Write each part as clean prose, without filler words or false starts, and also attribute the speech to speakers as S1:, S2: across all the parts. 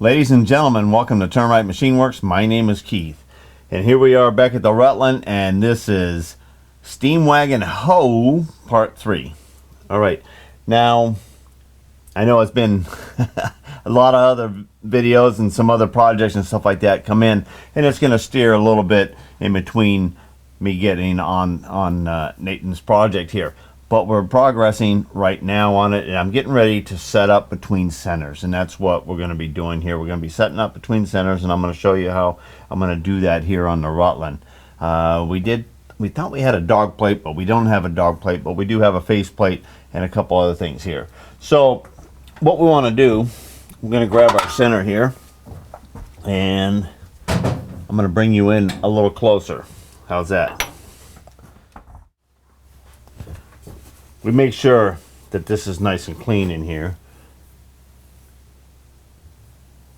S1: Ladies and gentlemen, welcome to Turn Right Machine Works. My name is Keith, and here we are back at the Rutland, and this is Steam Wagon Hoe Part 3. Alright, now I know it's been a lot of other videos and some other projects and stuff like that come in, and it's going to steer a little bit in between me getting on Nathan's project here. But we're progressing right now on it, and I'm getting ready to set up between centers, and that's what we're going to be doing here. We're going to be setting up between centers, and I'm going to show you how I'm going to do that here on the Rutland. We thought we had a dog plate, but we don't have a dog plate, but we do have a face plate and a couple other things here. So what we want to do, we're going to grab our center here, and I'm going to bring you in a little closer. How's that? We make sure that this is nice and clean in here,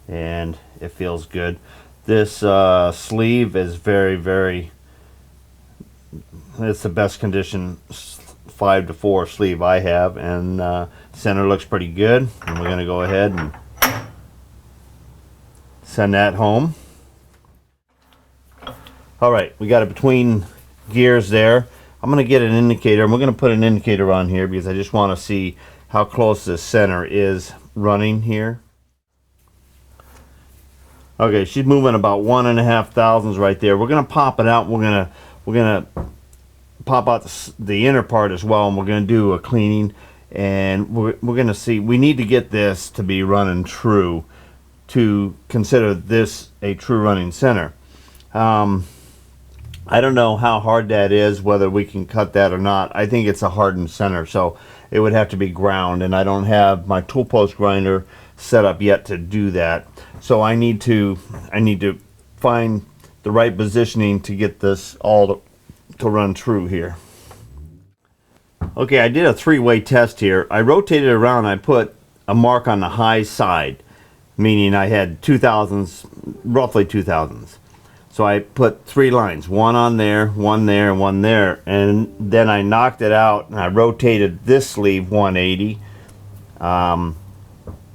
S1: and it feels good. This sleeve is very, it's the best condition 5-4 sleeve I have, and center looks pretty good, and we're going to go ahead and send that home. Alright, we got it between gears there. I'm going to get an indicator, and we're going to put an indicator on here because I just want to see how close this center is running here. Okay, she's moving about 1.5 thousandths right there. We're going to pop it out. We're going to pop out the inner part as well, and we're going to do a cleaning, and we're going to see. We need to get this to be running true to consider this a true running center. I don't know how hard that is, whether we can cut that or not. I think it's a hardened center, so it would have to be ground, and I don't have my tool post grinder set up yet to do that. So I need to find the right positioning to get this all to run true here. Okay, I did a three-way test here. I rotated around, I put a mark on the high side, meaning I had 2/1000ths, roughly 2/1000ths. So I put 3 lines, one on there, one there, and one there, and then I knocked it out and I rotated this sleeve 180,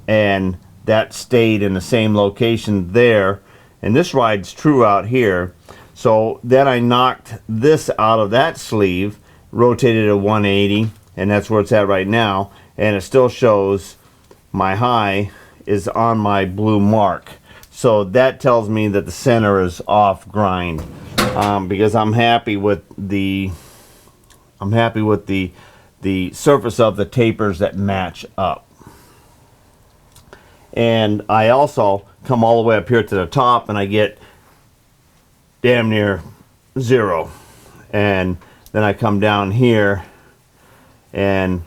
S1: and that stayed in the same location there, and this rides true out here. So then I knocked this out of that sleeve, rotated it 180, and that's where it's at right now, and it still shows my high is on my blue mark. So that tells me that the center is off grind, because I'm happy with the surface of the tapers that match up. And I also come all the way up here to the top, and I get damn near 0. And then I come down here, and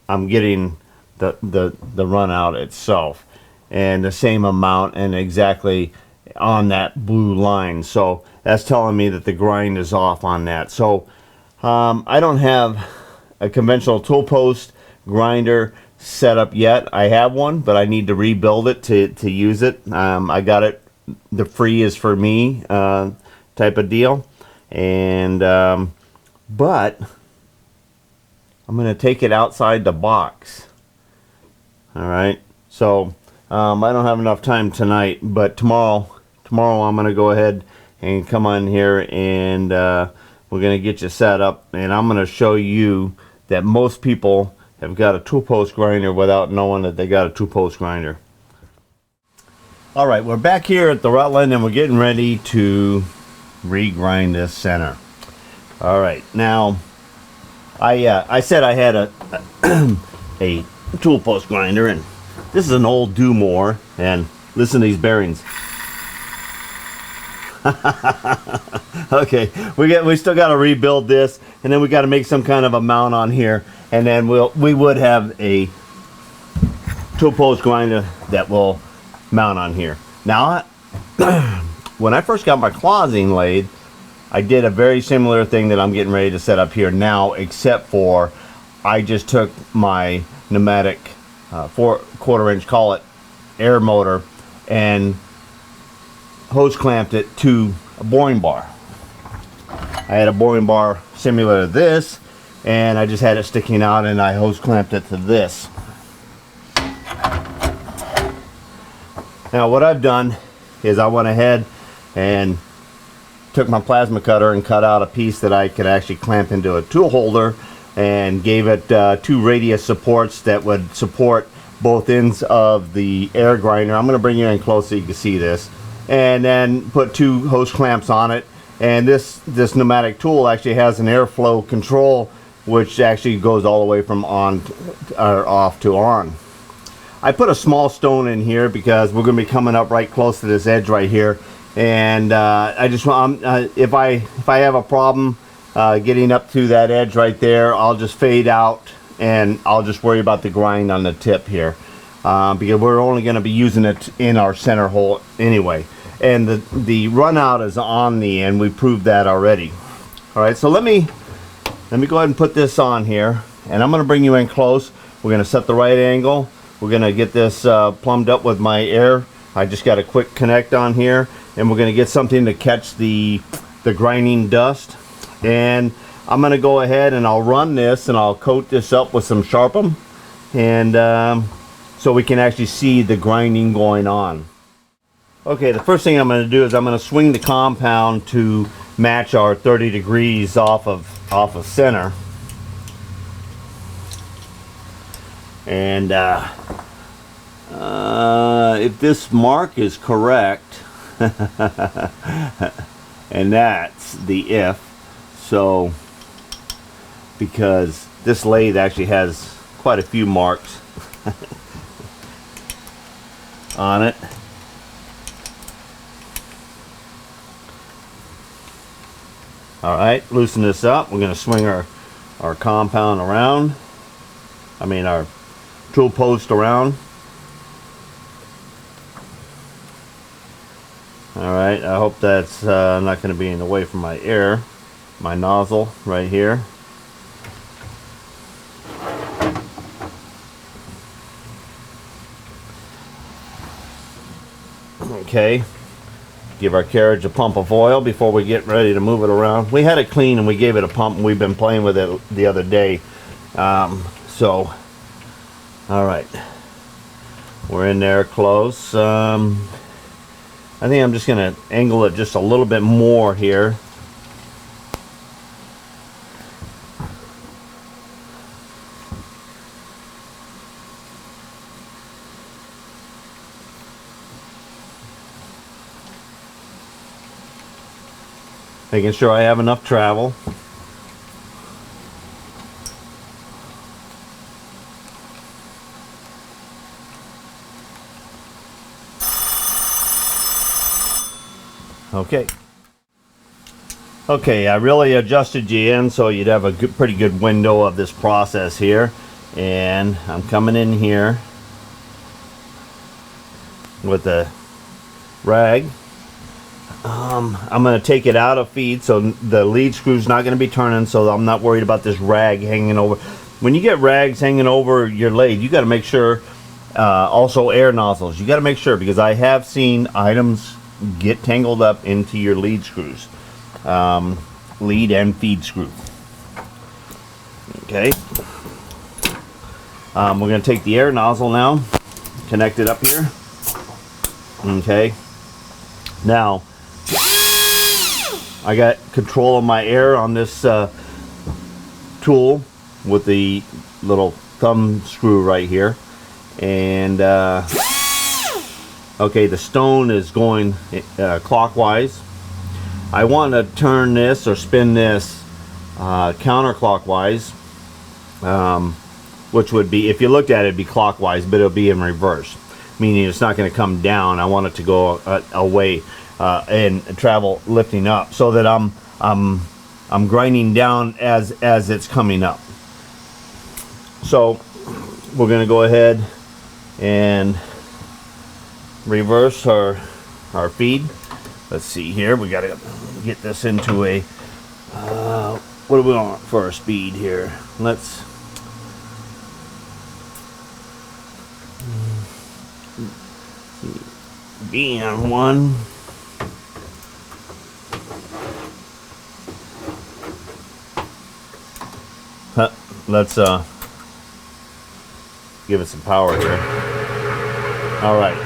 S1: I'm getting the run out itself, and the same amount and exactly on that blue line. So that's telling me that the grind is off on that. So I don't have a conventional tool post grinder set up yet. I have one, but I need to rebuild it to use it. I got it, the free is for me type of deal, and but I'm going to take it outside the box. Alright, so I don't have enough time tonight, but tomorrow I'm going to go ahead and come on here, and we're going to get you set up, and I'm going to show you that most people have got a tool post grinder without knowing that they got a tool post grinder. Alright, we're back here at the Rutland, and we're getting ready to regrind this center. Alright, now I said I had a tool post grinder, and this is an old Dumore, and listen to these bearings. Okay, we still got to rebuild this, and then we got to make some kind of a mount on here, and then we would have a tool post grinder that will mount on here. Now, when I first got my clawing lathe, I did a very similar thing that I'm getting ready to set up here now, except for I just took my pneumatic 4/4 inch, call it air motor, and hose clamped it to a boring bar. I had a boring bar similar to this, and I just had it sticking out, and I hose clamped it to this. Now what I've done is I went ahead and took my plasma cutter and cut out a piece that I could actually clamp into a tool holder, and gave it 2 radius supports that would support both ends of the air grinder. I'm going to bring you in close so you can see this, and then put 2 hose clamps on it. And this pneumatic tool actually has an airflow control, which actually goes all the way from on or off to on. I put a small stone in here because we're going to be coming up right close to this edge right here, and I just want if I have a problem getting up to that edge right there, I'll just fade out and I'll just worry about the grind on the tip here, because we're only going to be using it in our center hole anyway. And the runout is on the end. We proved that already. All right, so let me go ahead and put this on here, and I'm going to bring you in close. We're going to set the right angle. We're going to get this plumbed up with my air. I just got a quick connect on here, and we're going to get something to catch the grinding dust. And I'm going to go ahead and I'll run this and I'll coat this up with some Sharpum, and so we can actually see the grinding going on. Okay, the first thing I'm going to do is I'm going to swing the compound to match our 30 degrees off of center. And if this mark is correct, and that's the if, so because this lathe actually has quite a few marks on it. All right, loosen this up. We're going to swing our compound around. I mean our tool post around. All right, I hope that's not going to be in the way from my air, my nozzle right here. Okay, give our carriage a pump of oil before we get ready to move it around. We had it clean and we gave it a pump, and we've been playing with it the other day. So, all right, we're in there close. I think I'm just going to angle it just a little bit more here. Making sure I have enough travel. Okay, I really adjusted you in so you'd have a pretty good window of this process here. And I'm coming in here with a rag. I'm going to take it out of feed, so the lead screw's not going to be turning, so I'm not worried about this rag hanging over. When you get rags hanging over your lathe, you got to make sure, also air nozzles, you got to make sure, because I have seen items get tangled up into your lead screws, lead and feed screw. Okay, we're going to take the air nozzle now, connect it up here. Okay, now I got control of my air on this tool with the little thumb screw right here, and okay, the stone is going clockwise. I want to turn this or spin this counterclockwise, which would be, if you looked at it, it'd be clockwise, but it'll be in reverse, meaning it's not going to come down. I want it to go away and travel lifting up, so that I'm grinding down as it's coming up. So we're going to go ahead and reverse our feed. Let's see here, we got to get this into a what do we want for our speed here? Let's be on 1. Let's give it some power here. All right.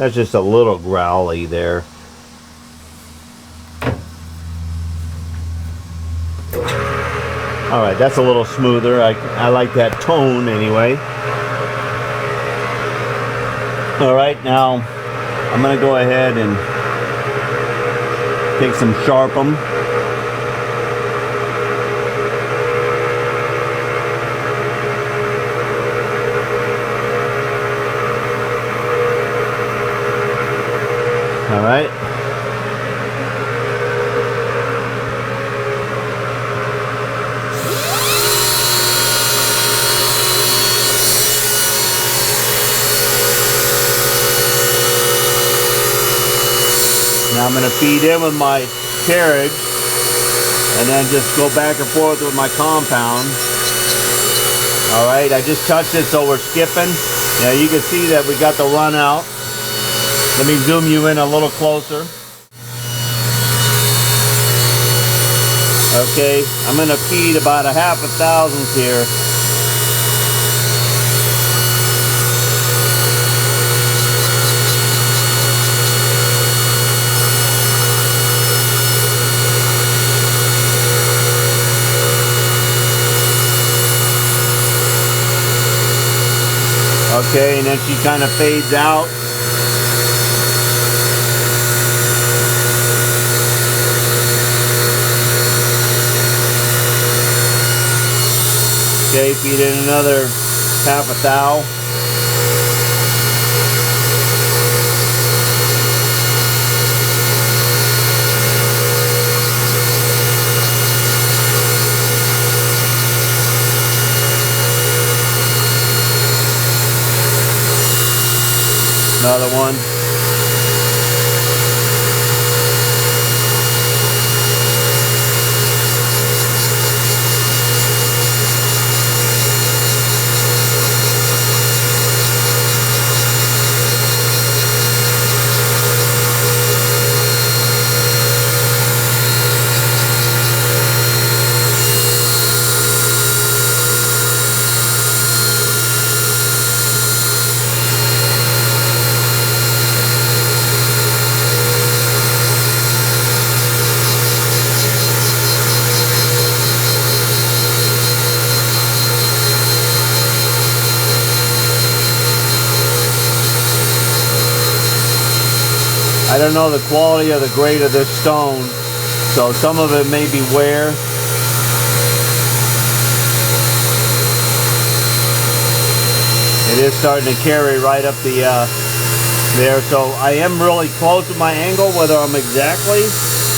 S1: That's just a little growly there. Alright, that's a little smoother. I like that tone anyway. Alright, now I'm going to go ahead and take some Sharp'em. Alright. Now I'm going to feed in with my carriage and then just go back and forth with my compound. Alright, I just touched it so we're skipping. Now you can see that we got the run out. Let me zoom you in a little closer. Okay, I'm going to feed about 1/2 thousandths here. Okay, and then she kind of fades out. Okay, feed in another 1/2 thou. Another one. I don't know the quality or the grade of this stone, so some of it may be wear. It is starting to carry right up the there, so I am really close to my angle, whether I'm exactly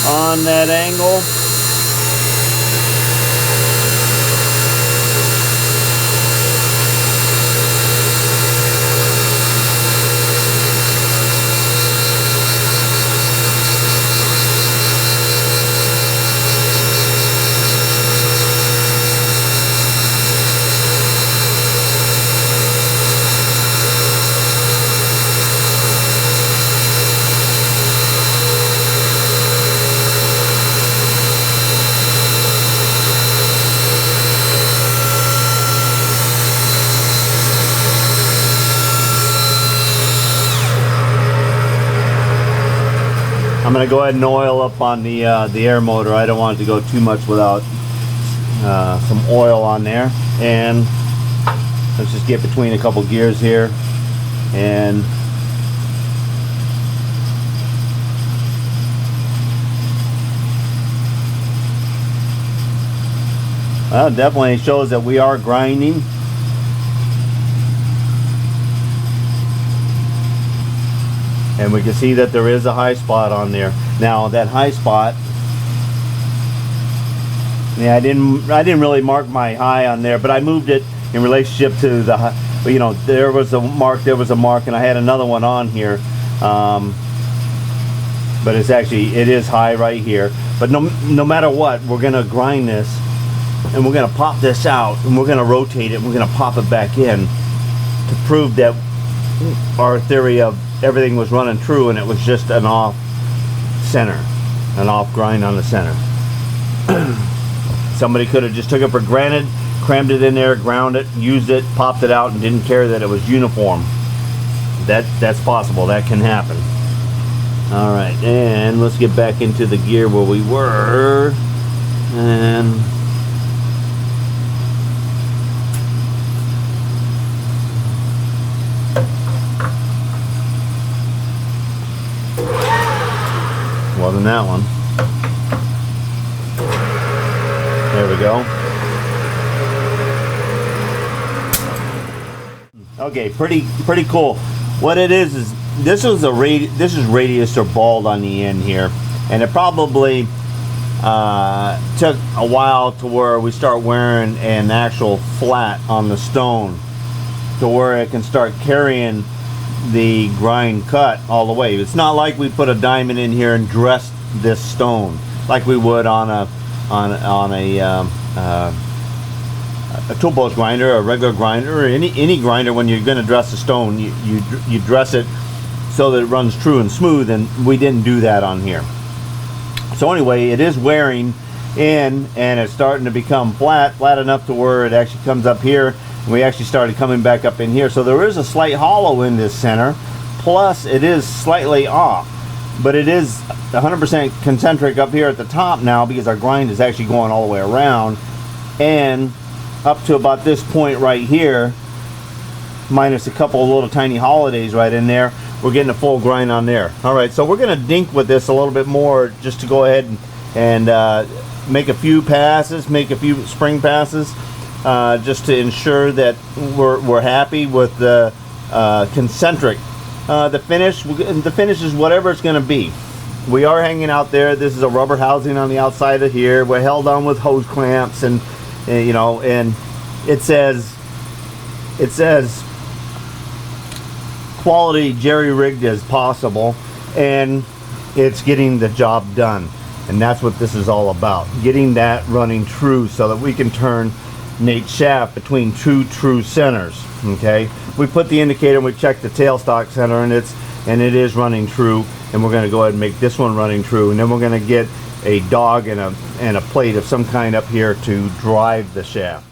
S1: on that angle. I'm going to go ahead and oil up on the air motor. I don't want it to go too much without some oil on there. And let's just get between a couple gears here. And well, it definitely shows that we are grinding. And we can see that there is a high spot on there. Now that high spot, yeah, I didn't really mark my high on there, but I moved it in relationship to the, you know, there was a mark, and I had another one on here. But it's actually, it is high right here. But no matter what, we're gonna grind this, and we're gonna pop this out, and we're gonna rotate it, and we're gonna pop it back in to prove that our theory of everything was running true, and it was just an off center, an off grind on the center. Somebody could have just took it for granted, crammed it in there, ground it, used it, popped it out, and didn't care that it was uniform. that's possible. That can happen. All right, and let's get back into the gear where we were. And wasn't that one. There we go. Okay, pretty cool. What it is this is radius or bald on the end here, and it probably took a while to where we start wearing an actual flat on the stone to where it can start carrying the grind cut all the way. It's not like we put a diamond in here and dressed this stone like we would on a tool post grinder, a regular grinder, or any grinder. When you're going to dress a stone, you dress it so that it runs true and smooth, and we didn't do that on here. So anyway, it is wearing in, and it's starting to become flat enough to where it actually comes up here, and we actually started coming back up in here. So there is a slight hollow in this center, plus it is slightly off, but it is 100% concentric up here at the top now, because our grind is actually going all the way around, and up to about this point right here, minus a couple of little tiny holidays right in there, we're getting a full grind on there. All right, so we're going to dink with this a little bit more, just to go ahead and make a few passes, make a few spring passes, just to ensure that we're happy with the concentric. The finish is whatever it's going to be. We are hanging out there. This is a rubber housing on the outside of here. We're held on with hose clamps, and you know, and it says quality jerry-rigged as possible, and it's getting the job done. And that's what this is all about, getting that running true so that we can turn Nate's shaft between two true centers. Okay, we put the indicator and we check the tailstock center, and it is running true, and we're going to go ahead and make this one running true, and then we're going to get a dog and a plate of some kind up here to drive the shaft.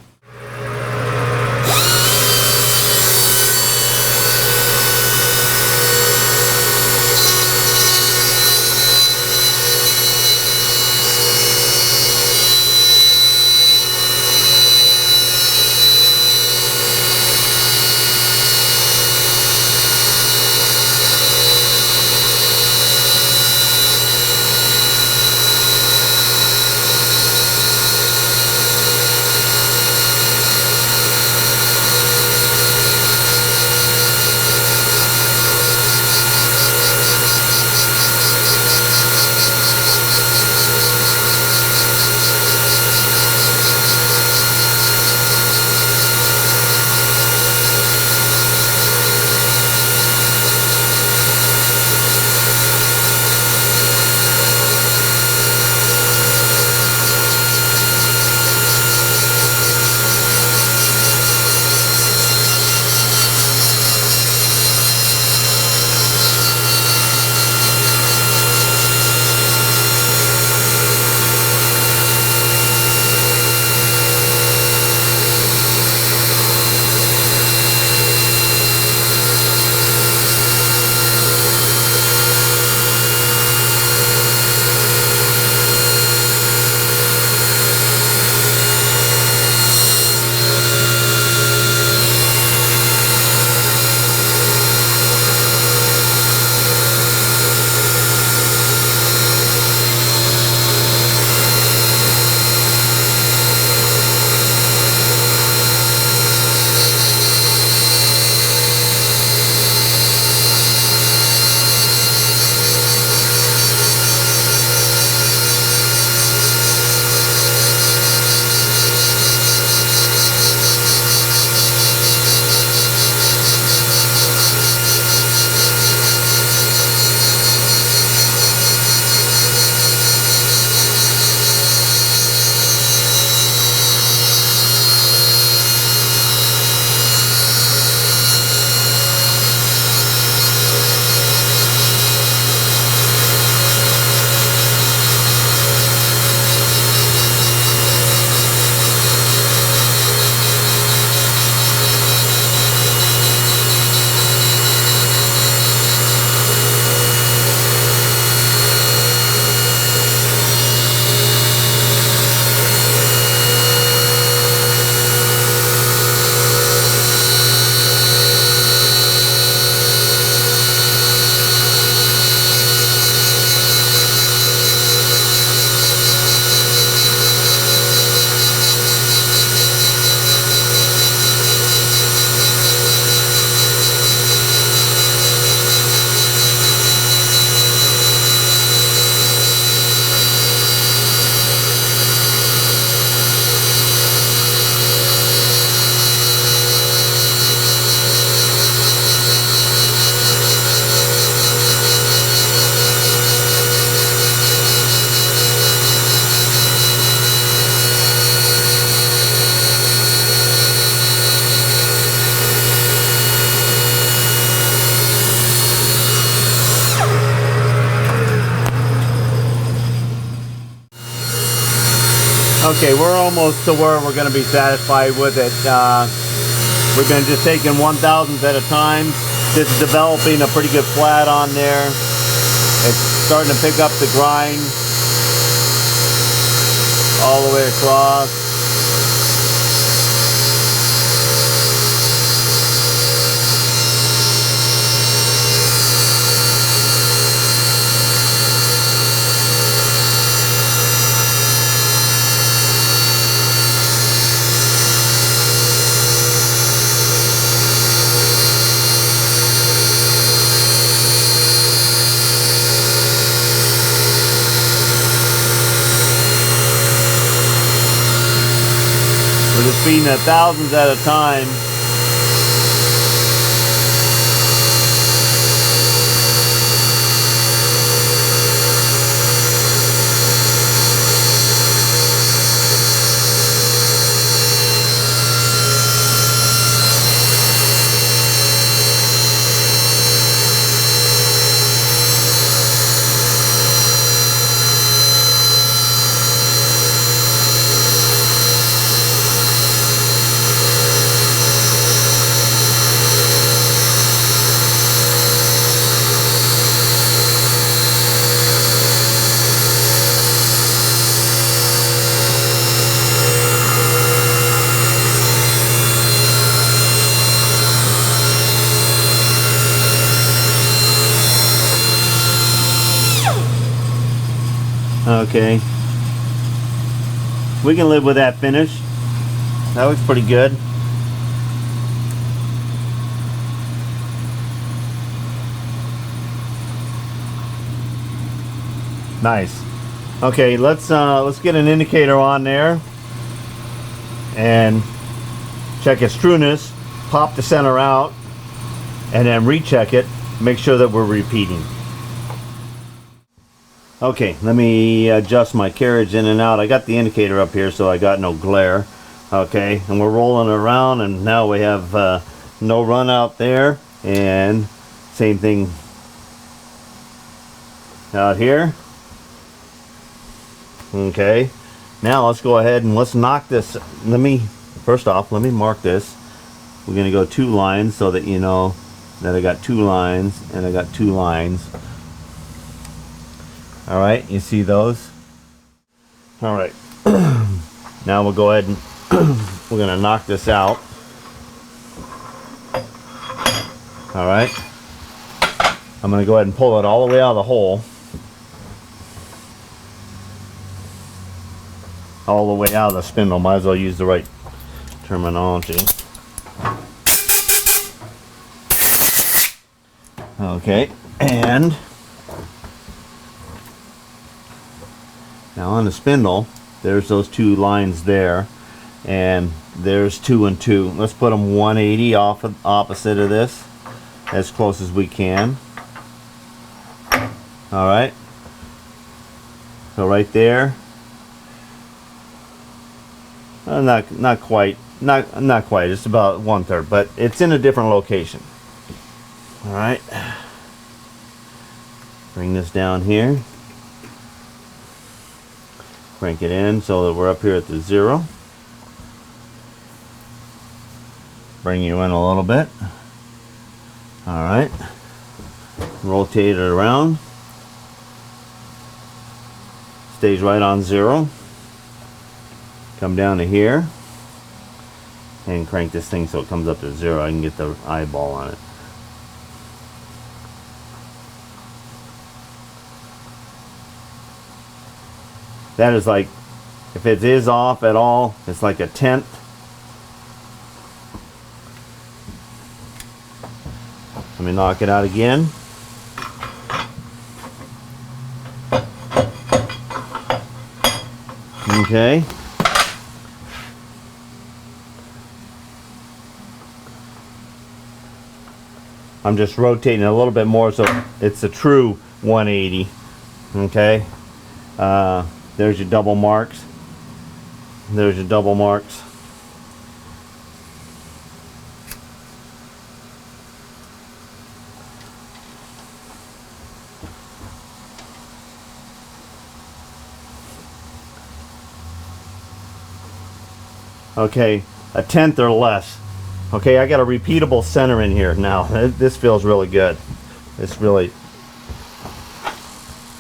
S1: Okay, we're almost to where we're going to be satisfied with it. We've been just taking 1/1000th at a time. This is developing a pretty good flat on there. It's starting to pick up the grind all the way across. We're just feeding it 1/1000th at a time. Okay, we can live with that finish. That looks pretty good. Nice. Okay, let's get an indicator on there and check its trueness, pop the center out, and then recheck it, make sure that we're repeating. Okay, let me adjust my carriage in and out. I got the indicator up here so I got no glare. Okay, and we're rolling around, and now we have no run out there, and same thing out here. Okay, now let's go ahead and let's knock this. First off, let me mark this. We're going to go 2 lines so that you know that I got 2 lines and I got 2 lines. All right, you see those? All right, now we'll go ahead and we're going to knock this out. All right, I'm going to go ahead and pull it all the way out of the hole. All the way out of the spindle. Might as well use the right terminology. Okay, and now on the spindle, there's those 2 lines there, and there's 2 and 2. Let's put them 180 off of opposite of this, as close as we can. All right. So right there. Not quite. It's about 1/3, but it's in a different location. All right. Bring this down here. Crank it in so that we're up here at the 0. Bring you in a little bit. All right. Rotate it around. Stays right on 0. Come down to here and crank this thing so it comes up to 0. I can get the eyeball on it. That is like, if it is off at all, it's like a 1/10. Let me knock it out again. Okay. I'm just rotating a little bit more so it's a true 180. Okay. There's your double marks. There's your double marks. Okay, a tenth or less. Okay, I got a repeatable center in here now. This feels really good. It's really...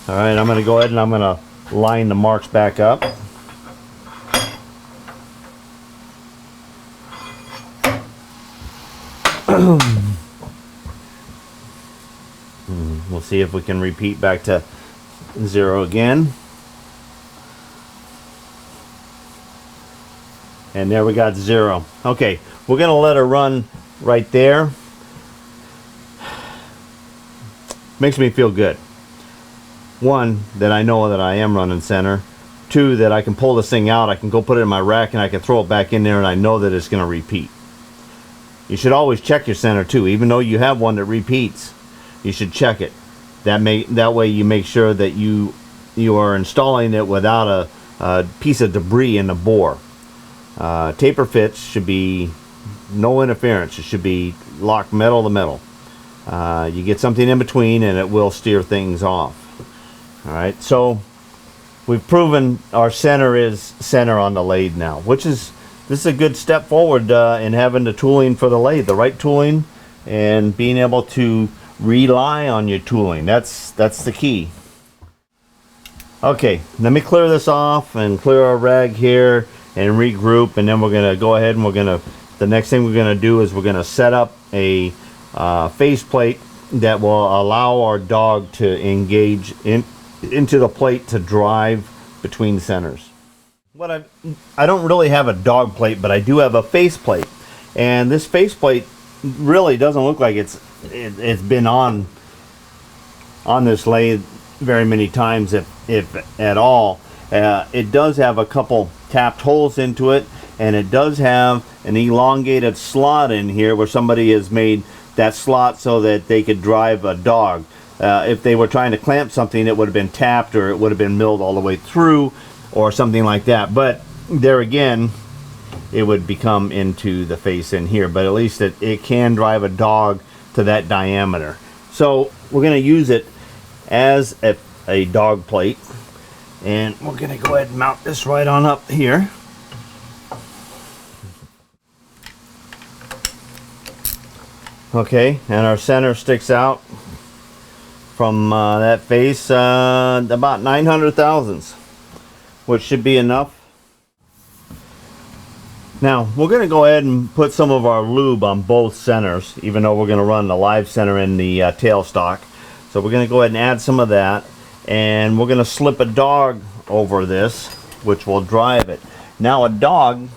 S1: All right, I'm going to go ahead and I'm going to line the marks back up. We'll see if we can repeat back to 0 again. And there we got 0. Okay, we're going to let her run right there. Makes me feel good. One, that I know that I am running center. Two, that I can pull this thing out, I can go put it in my rack and I can throw it back in there and I know that it's going to repeat. You should always check your center too. Even though you have one that repeats, you should check it. That way you make sure that you are installing it without a piece of debris in the bore. Taper fits should be no interference. It should be locked metal to metal. You get something in between and it will steer things off. Alright, so we've proven our center is center on the lathe now, which is, this is a good step forward in having the tooling for the lathe, the right tooling, and being able to rely on your tooling. That's the key. Okay, let me clear this off and clear our rag here and regroup, and then we're going to go ahead and the next thing we're going to do is we're going to set up a faceplate that will allow our dog to engage into the plate to drive between centers. I don't really have a dog plate, but I do have a faceplate, and this faceplate really doesn't look like it's been on this lathe very many times, if at all. It does have a couple tapped holes into it, and it does have an elongated slot in here where somebody has made that slot so that they could drive a dog. If they were trying to clamp something, it would have been tapped, or it would have been milled all the way through, or something like that. But there again, it would become into the face in here, but at least it can drive a dog to that diameter. So we're going to use it as a dog plate, and we're going to go ahead and mount this right on up here. Okay, and our center sticks out from that face about 900 thousandths, which should be enough. Now we're going to go ahead and put some of our lube on both centers, even though we're going to run the live center in the tailstock. So we're going to go ahead and add some of that, and we're going to slip a dog over this, which will drive it. Now a dog,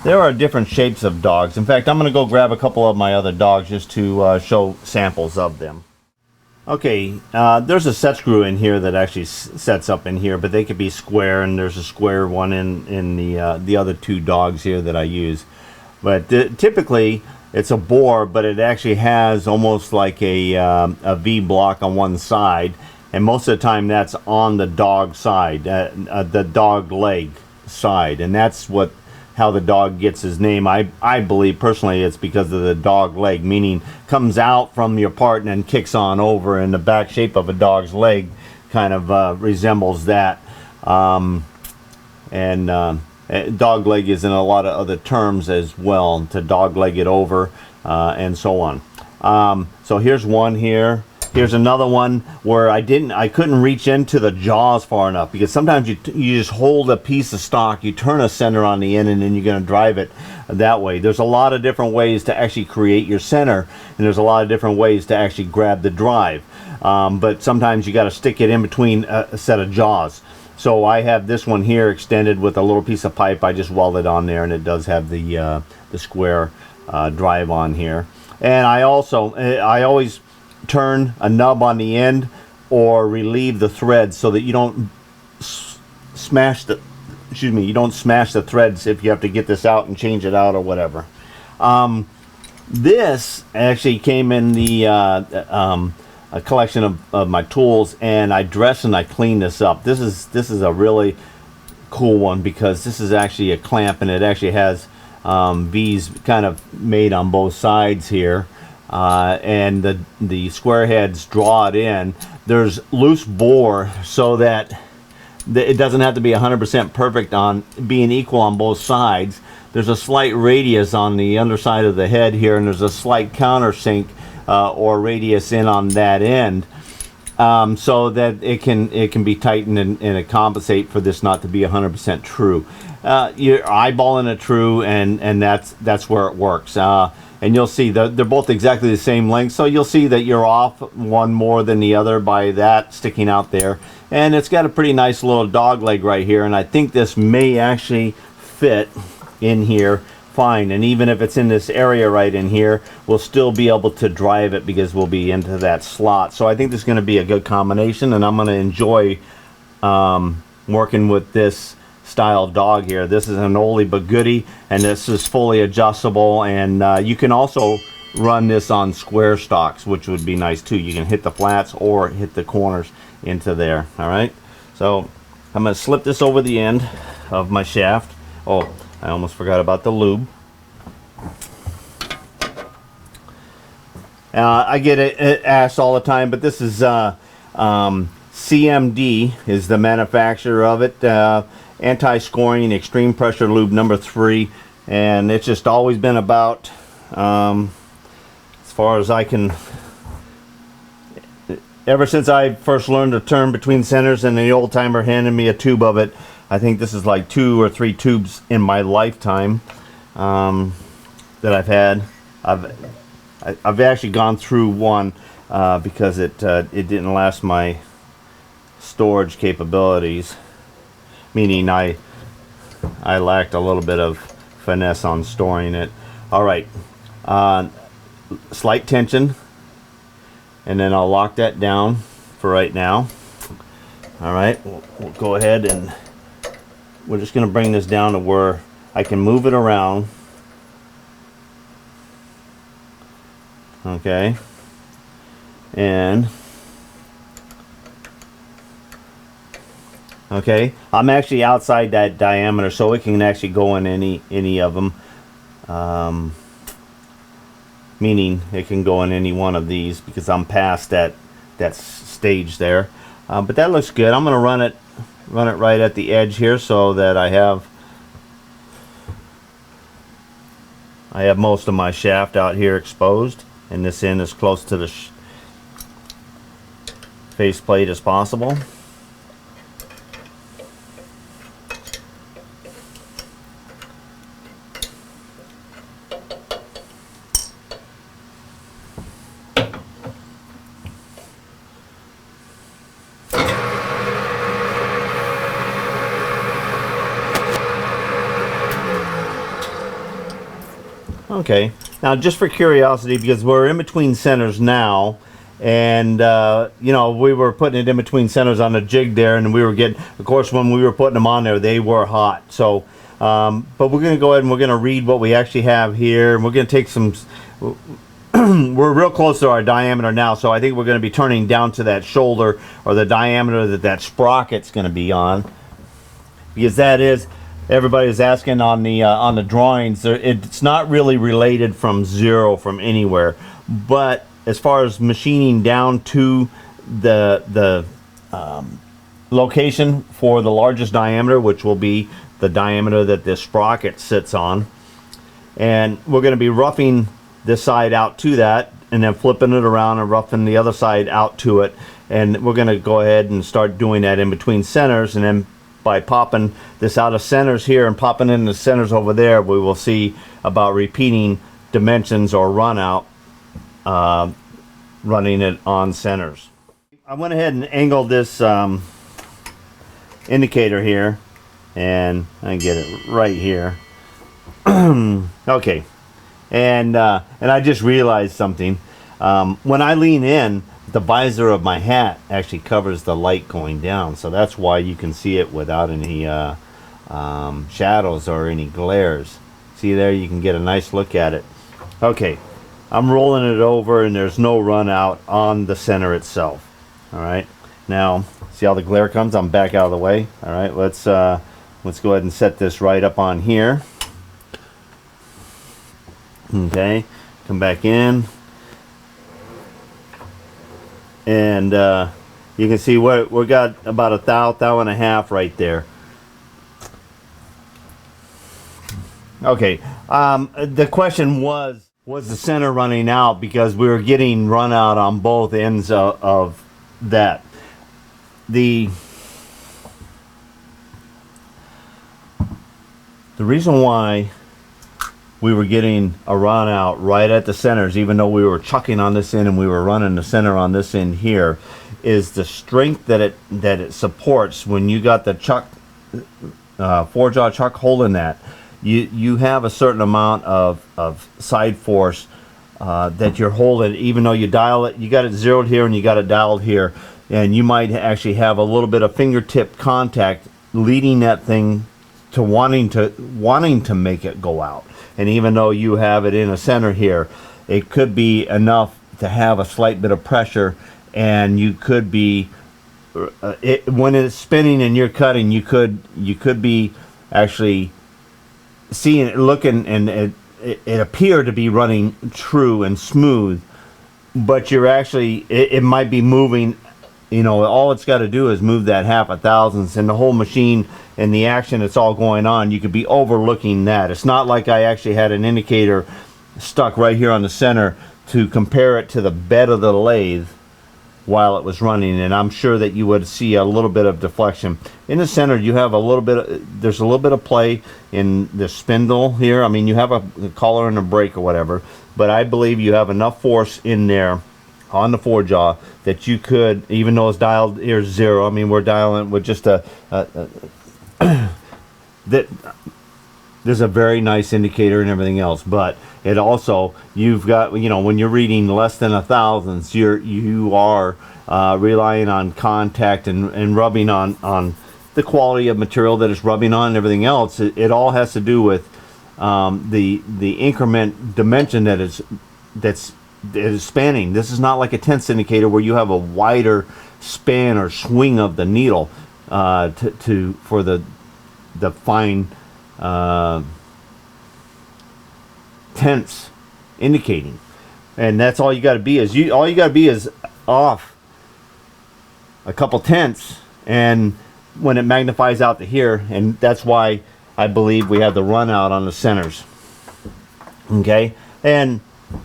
S1: there are different shapes of dogs. In fact, I'm going to go grab a couple of my other dogs just to show samples of them. Okay, there's a set screw in here that actually sets up in here, but they could be square, and there's a square one in the other two dogs here that I use. But typically it's a bore, but it actually has almost like a V block on one side, and most of the time that's on the dog side, the dog leg side, and that's how the dog gets his name. I believe personally it's because of the dog leg, meaning comes out from your part and then kicks on over, and the back shape of a dog's leg kind of resembles that. Dog leg is in a lot of other terms as well, to dog leg it over, and so on. So here's one here. Here's another one where I couldn't reach into the jaws far enough, because sometimes you just hold a piece of stock, you turn a center on the end, and then you're going to drive it that way. There's a lot of different ways to actually create your center, and there's a lot of different ways to actually grab the drive. But sometimes you got to stick it in between a set of jaws. So I have this one here extended with a little piece of pipe. I just welded on there, and it does have the square drive on here. And I always turn a nub on the end or relieve the threads so that you don't smash the threads if you have to get this out and change it out or whatever. This actually came in a collection of my tools, and I dressed and I cleaned this up. This is a really cool one, because this is actually a clamp, and it actually has V's kind of made on both sides here. And the square heads draw it in. There's loose bore so that it doesn't have to be 100% perfect on being equal on both sides. There's a slight radius on the underside of the head here, and there's a slight countersink or radius in on that end, so that it can be tightened and it compensate for this not to be 100% true. You're eyeballing it true, and that's where it works. And you'll see that they're both exactly the same length, so you'll see that you're off one more than the other by that sticking out there. And it's got a pretty nice little dog leg right here, and I think this may actually fit in here fine. And even if it's in this area right in here, we'll still be able to drive it because we'll be into that slot. So I think this is going to be a good combination, and I'm going to enjoy working with this style dog here. This is an oldie but goodie, and this is fully adjustable, and you can also run this on square stocks, which would be nice too. You can hit the flats or hit the corners into there. All right, so I'm going to slip this over the end of my shaft. Oh, I almost forgot about the lube. I get it asked all the time, but this is CMD is the manufacturer of it. Anti-scoring extreme pressure lube number 3, and it's just always been about, as far as I can, ever since I first learned to turn between centers, and the old timer handed me a tube of it. I think this is like 2 or 3 tubes in my lifetime that I've had. I've actually gone through one because it didn't last my storage capabilities, meaning I lacked a little bit of finesse on storing it. All right, slight tension, and then I'll lock that down for right now. All right, we'll go ahead, and we're just going to bring this down to where I can move it around. Okay, and okay, I'm actually outside that diameter, so it can actually go in any of them, meaning it can go in any one of these because I'm past that stage there. But that looks good. I'm going to run it right at the edge here so that I have most of my shaft out here exposed, and this end as close to the faceplate as possible. Okay, now just for curiosity, because we're in between centers now, and you know, we were putting it in between centers on the jig there, and we were getting, of course, when we were putting them on there, they were hot. So, but we're going to go ahead and we're going to read what we actually have here, and we're going to take some, we're real close to our diameter now, so I think we're going to be turning down to that shoulder, or the diameter that sprocket's going to be on, because that is, everybody's asking on the drawings, it's not really related from zero from anywhere, but as far as machining down to the location for the largest diameter, which will be the diameter that this sprocket sits on, and we're going to be roughing this side out to that, and then flipping it around and roughing the other side out to it, and we're going to go ahead and start doing that in between centers, and then by popping this out of centers here and popping in the centers over there, we will see about repeating dimensions or run out, running it on centers. I went ahead and angled this indicator here, and I get it right here. Okay, and I just realized something. When I lean in, the visor of my hat actually covers the light going down, so that's why you can see it without any shadows or any glares. See there, you can get a nice look at it. Okay, I'm rolling it over, and there's no run out on the center itself. All right, now see how the glare comes? I'm back out of the way. All right, let's go ahead and set this right up on here. Okay, come back in. And You can see we got about a thou and a half right there. Okay, the question was the center running out, because we were getting run out on both ends of that. The reason why we were getting a run out right at the centers, even though we were chucking on this end and we were running the center on this end here, is the strength that it supports. When you got the chuck, 4-jaw chuck holding that, you have a certain amount of side force that you're holding, even though you dial it, you got it zeroed here and you got it dialed here, and you might actually have a little bit of fingertip contact leading that thing to wanting to make it go out. And even though you have it in a center here, it could be enough to have a slight bit of pressure, and you could be when it's spinning and you're cutting, you could be actually seeing it, looking, and it appear to be running true and smooth, but you're actually, it might be moving. You know, all it's got to do is move that half a thousandths, and the whole machine and the action that's all going on, you could be overlooking that. It's not like I actually had an indicator stuck right here on the center to compare it to the bed of the lathe while it was running, and I'm sure that you would see a little bit of deflection. In the center, you have a little bit of, there's a little bit of play in the spindle here. I mean, you have a collar and a brake or whatever, but I believe you have enough force in there on the 4-jaw that you could, even though it's dialed here 0, I mean, we're dialing with just that there's a very nice indicator and everything else, but it also, you've got, you know, when you're reading less than a thousandths, you are relying on contact and rubbing on the quality of material that it's rubbing on and everything else. It all has to do with the increment dimension that is spanning. This is not like a tenths indicator where you have a wider span or swing of the needle for the fine tenths indicating, and that's all you got to be. All you got to be is off a couple tenths, and when it magnifies out to here, and that's why I believe we have the run out on the centers. Okay, and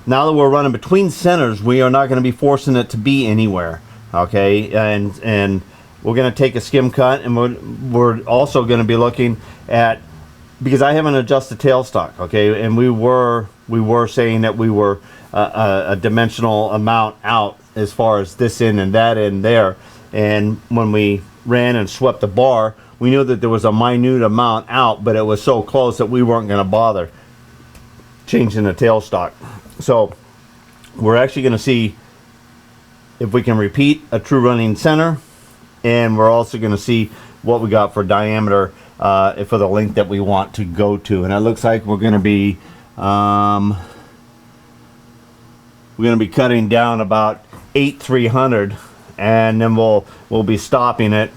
S1: now that we're running between centers, we are not going to be forcing it to be anywhere. Okay, and we're going to take a skim cut, and we're also going to be looking at, because I haven't adjusted tailstock. Okay, and we were saying that we were a dimensional amount out as far as this end and that end there, and when we ran and swept the bar, we knew that there was a minute amount out, but it was so close that we weren't going to bother changing the tailstock. So we're actually going to see if we can repeat a true running center, and we're also going to see what we got for diameter for the length that we want to go to. And it looks like we're going to be cutting down about 8/300, and then we'll be stopping it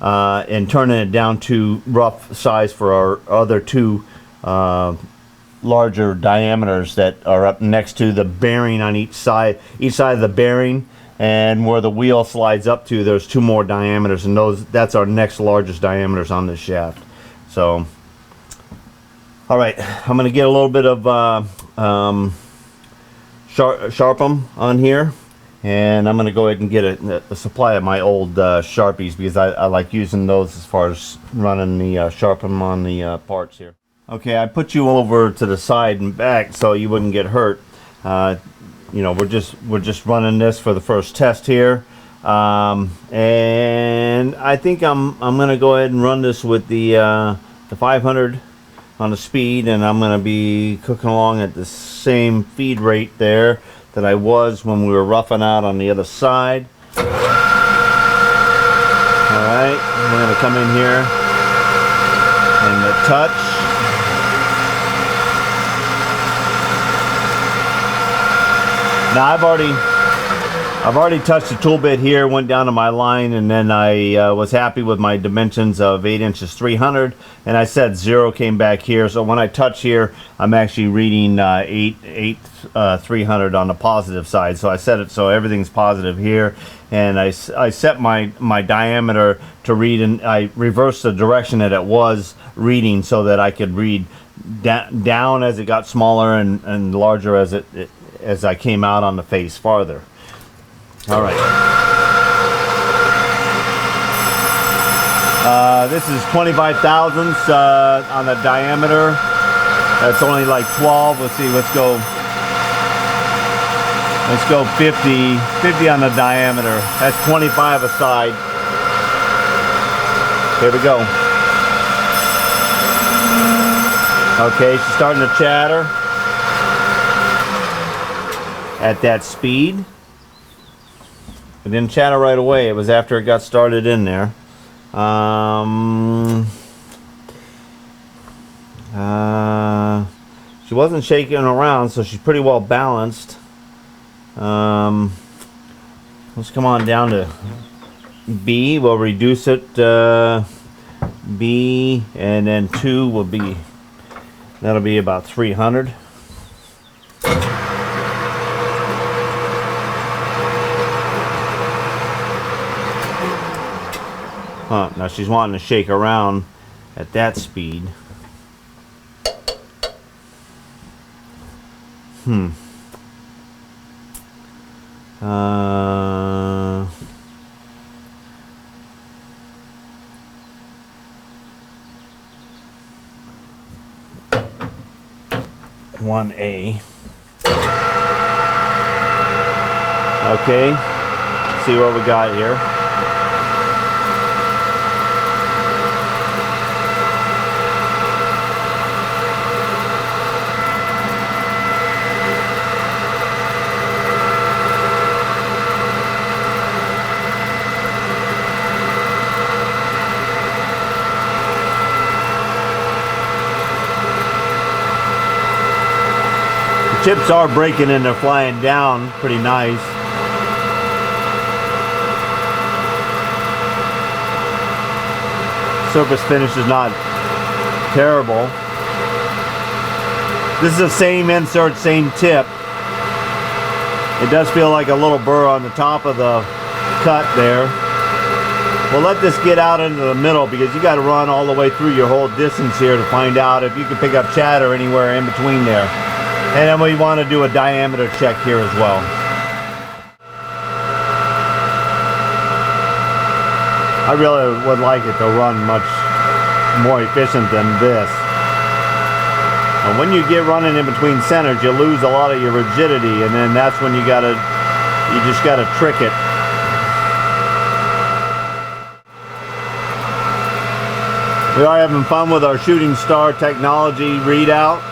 S1: and turning it down to rough size for our other two larger diameters that are up next to the bearing on each side of the bearing, and where the wheel slides up to, there's 2 more diameters, and that's our next largest diameters on this shaft. So all right, I'm going to get a little bit of Sharp'em on here, and I'm going to go ahead and get a supply of my old Sharpies, because I like using those as far as running the Sharp'em on the parts here. Okay, I put you over to the side and back so you wouldn't get hurt. You know, we're just running this for the first test here, and I think I'm gonna go ahead and run this with the 500 on the speed, and I'm gonna be cooking along at the same feed rate there that I was when we were roughing out on the other side. All right, we're gonna come in here and the touch. Now I've already I've already touched the tool bit here, went down to my line, and then I was happy with my dimensions of 8 inches 300, and I said 0 came back here. So when I touch here, I'm actually reading 8 300 on the positive side. So I set it so everything's positive here, and I set my diameter to read, and I reversed the direction that it was reading so that I could read down as it got smaller and larger as I came out on the face farther. All right. This is 25 thousandths on the diameter. That's only like 12. Let's see. Let's go 50 on the diameter. That's 25 a side. Here we go. Okay, she's starting to chatter at that speed. It didn't chatter right away. It was after it got started in there. She wasn't shaking around, so she's pretty well balanced. Let's come on down to B. We'll reduce it. B, and then 2 will be, that'll be about 300. Now she's wanting to shake around at that speed. 1A. Okay, see what we got here. Chips are breaking and they're flying down pretty nice. Surface finish is not terrible. This is the same insert, same tip. It does feel like a little burr on the top of the cut there. We'll let this get out into the middle because you got to run all the way through your whole distance here to find out if you can pick up chatter anywhere in between there. And then we want to do a diameter check here as well. I really would like it to run much more efficient than this. And when you get running in between centers, you lose a lot of your rigidity, and then that's when you just gotta trick it. We are having fun with our shooting star technology readout.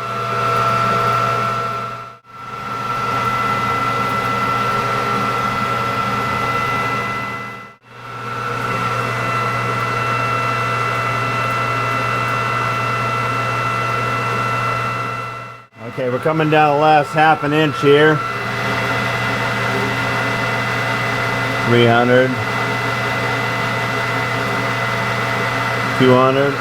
S1: Okay, we're coming down the last half an inch here. 300. 200.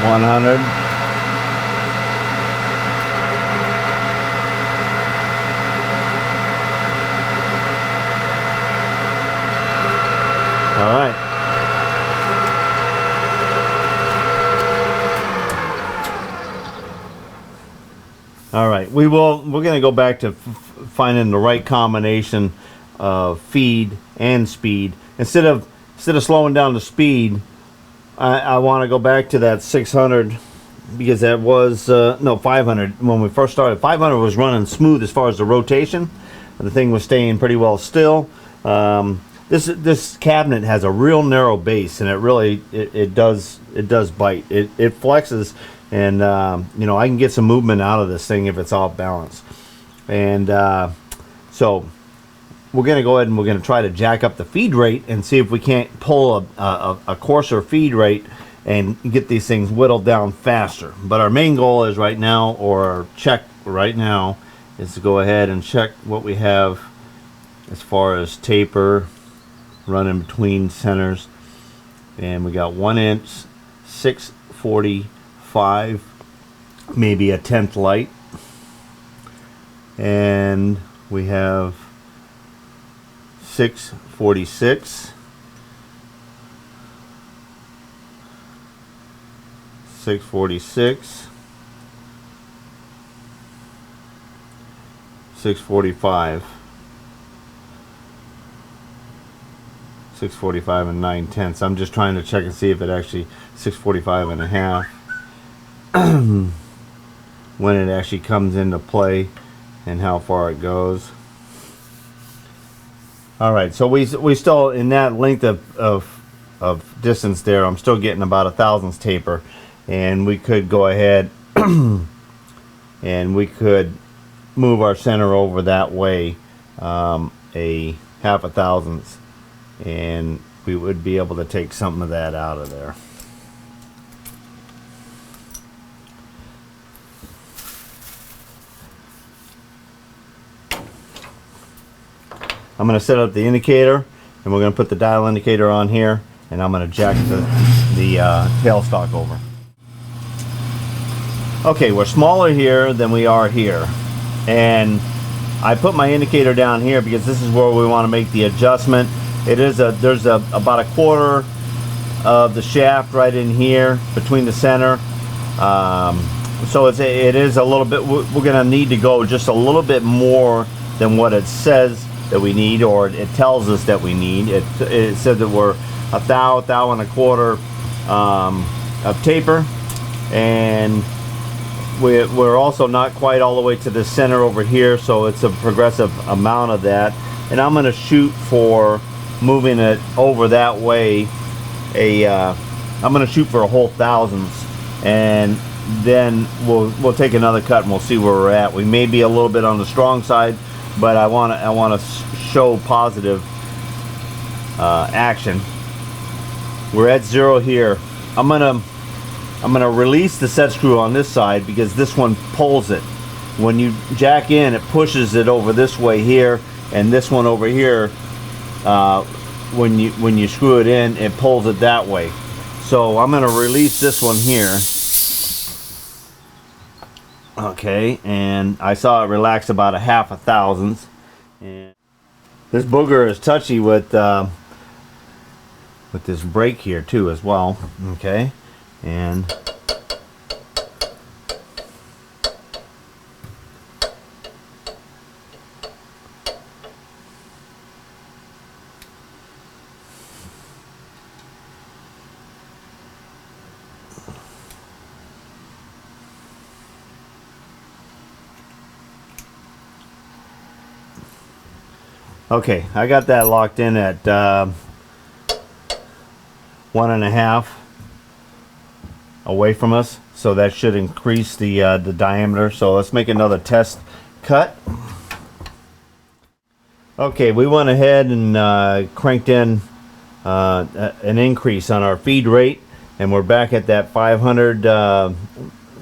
S1: 100. All right. All right, we're going to go back to finding the right combination of feed and speed. Instead of slowing down the speed, I want to go back to that 600 because that was no 500 when we first started. 500 was running smooth as far as the rotation. The thing was staying pretty well still. This cabinet has a real narrow base, and it really it does bite. It flexes. And you know, I can get some movement out of this thing if it's off balance. And so we're going to go ahead and we're going to try to jack up the feed rate and see if we can't pull a coarser feed rate and get these things whittled down faster. But our main goal is right now, or our check right now, is to go ahead and check what we have as far as taper running between centers. And we got 1 inch, 645, maybe a 10th light. And we have 646, 646, 645, 645 and 9/10. I'm just trying to check and see if it actually 645 and a half when it actually comes into play and how far it goes. All right, so we still, in that length of distance there, I'm still getting about 1/1000th taper, and we could go ahead and we could move our center over that way a 1/2,000th, and we would be able to take some of that out of there. I'm going to set up the indicator, and we're going to put the dial indicator on here, and I'm going to jack the tailstock over. Okay, we're smaller here than we are here, and I put my indicator down here because this is where we want to make the adjustment. There's about 1/4 of the shaft right in here between the center, so it is a little bit. We're going to need to go just a little bit more than what it says that we need, or it tells us that we need. It said that we're 1,1/4 of taper, and we're also not quite all the way to the center over here, so it's a progressive amount of that. And I'm going to shoot for moving it over that way. I'm going to shoot for a whole thousandths, and then we'll take another cut and we'll see where we're at. We may be a little bit on the strong side, but I want to show positive action. We're at 0 here. I'm gonna release the set screw on this side because this one pulls it. When you jack in, it pushes it over this way here, and this one over here, when you screw it in, it pulls it that way. So I'm gonna release this one here. Okay, and I saw it relax about 1/2,000th. And this booger is touchy with this brake here too as well. Okay, and okay, I got that locked in at 1.5 away from us, so that should increase the diameter. So let's make another test cut. Okay, we went ahead and cranked in an increase on our feed rate, and we're back at that 500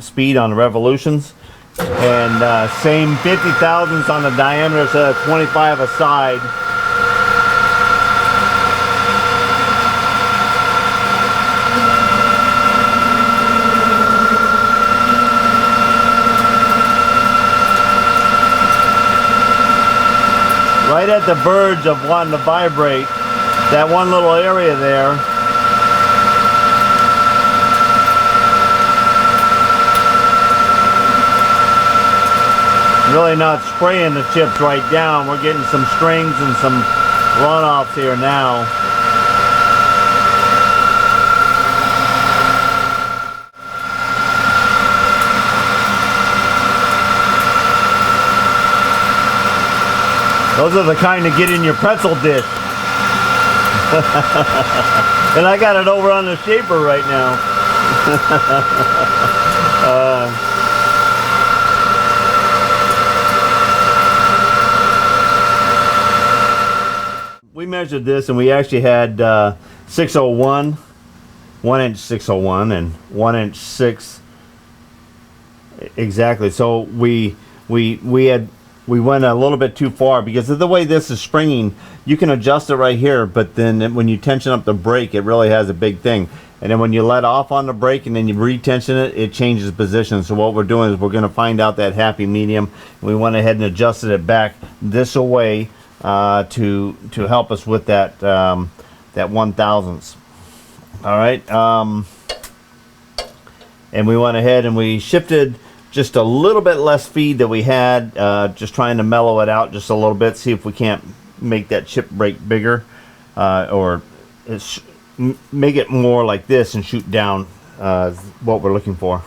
S1: speed on the revolutions. And same 50 thousandths on the diameter, so 25 aside. Right at the verge of wanting to vibrate, that one little area there. Really not spraying the chips right down. We're getting some strings and some runoffs here now. Those are the kind that get in your pretzel dish. And I got it over on the shaper right now. We measured this, and we actually had 601 1" 601 and 1" 6 exactly. So we went a little bit too far because of the way this is springing. You can adjust it right here, but then when you tension up the brake, it really has a big thing. And then when you let off on the brake and then you retension it, it changes position. So what we're doing is we're going to find out that happy medium. We went ahead and adjusted it back this away to help us with that that 1/1000th. All right, and we went ahead and we shifted just a little bit less feed that we had, just trying to mellow it out just a little bit, see if we can't make that chip break bigger, or make it more like this and shoot down, what we're looking for.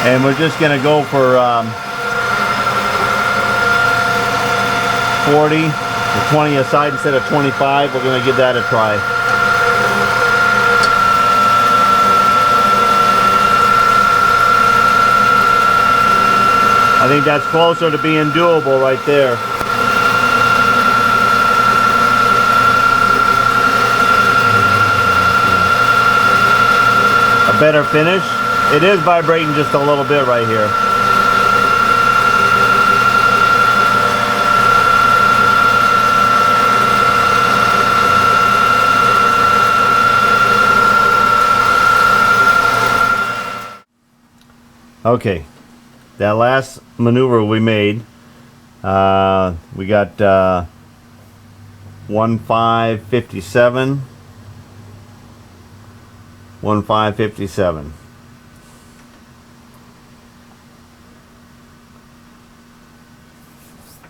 S1: And we're just gonna go for 40 or 20 aside instead of 25. We're gonna give that a try. I think that's closer to being doable right there. A better finish. It is vibrating just a little bit right here. Okay, that last maneuver we made, we got 1557, 1557.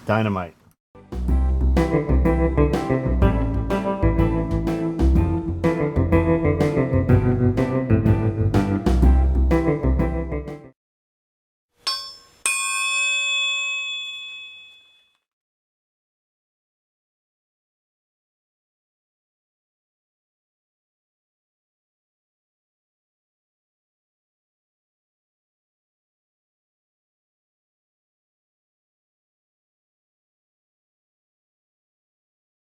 S1: Dynamite.